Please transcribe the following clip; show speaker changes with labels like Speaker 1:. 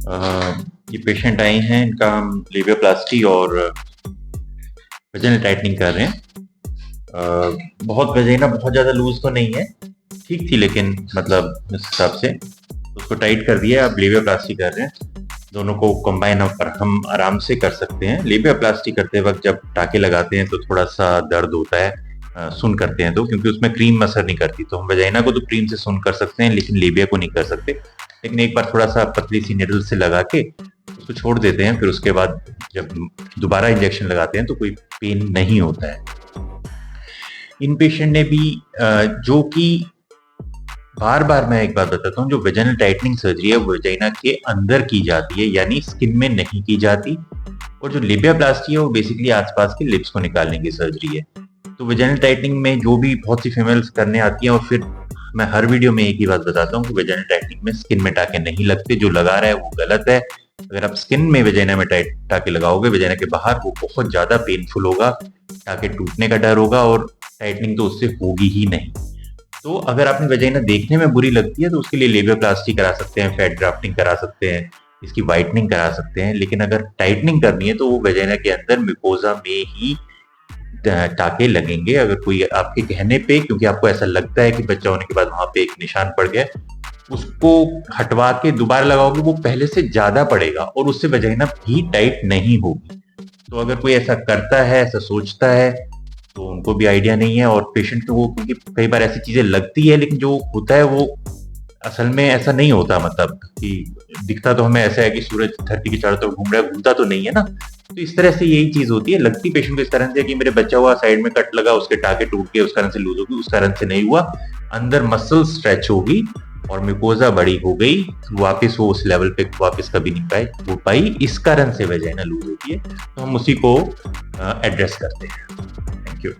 Speaker 1: ये पेशेंट आई हैं, इनका हम लेबियोप्लास्टी और वजाइनल टाइटनिंग कर रहे हैं। बहुत वजाइना बहुत ज़्यादा लूज तो नहीं है, ठीक थी, लेकिन मतलब उस हिसाब से उसको टाइट कर दिया। अब लेबियोप्लास्टी कर रहे हैं। दोनों को कंबाइन हम आराम से कर सकते हैं। लेबियोप्लास्टी करते वक्त जब टाके लगाते हैं तो थोड़ा सा दर्द होता है, सुन करते हैं तो, क्योंकि उसमें क्रीम असर नहीं करती। तो हम वजाइना को तो क्रीम से सुन कर सकते हैं, लेकिन लेबिया को नहीं कर सकते। लेकिन एक बार थोड़ा सा पतली सी निडल से लगा के उसको छोड़ देते हैं, फिर उसके बाद जब दोबारा इंजेक्शन लगाते हैं तो कोई पेन नहीं होता है। इन पेशेंट ने भी जो कि बार बार मैं एक बात बताता हूँ, जो वेजाइनल टाइटनिंग सर्जरी है वो वेजाइना के अंदर की जाती है, यानी स्किन में नहीं की जाती। और जो लेबियोप्लास्टी है वो बेसिकली आसपास के लिप्स को निकालने की सर्जरी है। तो वेजाइनल टाइटनिंग में जो भी बहुत सी फीमेल्स करने आती हैं, और फिर मैं हर वीडियो में एक ही बात बताता हूँ कि वेजाइनल टाइटनिंग में स्किन में टाके नहीं लगते। जो लगा रहा है वो गलत है। अगर आप स्किन में वेजाइना में टाके लगाओगे, वेजाइना के बाहर, वो बहुत ज्यादा पेनफुल होगा, टाके टूटने का डर होगा, और टाइटनिंग तो उससे होगी ही नहीं। तो अगर आपने वेजाइना देखने में बुरी लगती है तो उसके लिए लेबियोप्लास्टी करा सकते हैं, फैट ग्राफ्टिंग करा सकते हैं, इसकी वाइटनिंग करा सकते हैं। लेकिन अगर टाइटनिंग करनी है तो वो वेजाइना के अंदर म्यूकोजा में ही टाके लगेंगे। अगर कोई आपके कहने पे, क्योंकि आपको ऐसा लगता है कि बच्चा होने के बाद वहां पे एक निशान पड़ गया, उसको हटवा के दोबारा लगाओगे, वो पहले से ज्यादा पड़ेगा और उससे वेजाइना भी टाइट नहीं होगी। तो अगर कोई ऐसा करता है, ऐसा सोचता है, तो उनको भी आइडिया नहीं है। और पेशेंट को, क्योंकि कई बार ऐसी चीजें लगती है, लेकिन जो होता है वो असल में ऐसा नहीं होता। मतलब कि दिखता तो हमें ऐसा है कि सूरज धरती के चारों तरफ घूम रहा है, घूमता तो नहीं है ना। तो इस तरह से यही चीज होती है। लगती पेशेंट को इस तरह से कि मेरे बच्चा हुआ, साइड में कट लगा, उसके टाके टूट गए, उस कारण से लूज होगी, उस कारण से नहीं हुआ। अंदर मसल स्ट्रेच होगी और म्यूकोजा बड़ी हो गई, वापस वो उस लेवल पे वापस कभी नहीं हो पाई, इस कारण से वेजाइना लूज होती है। तो हम उसी को एड्रेस करते हैं। Thank you.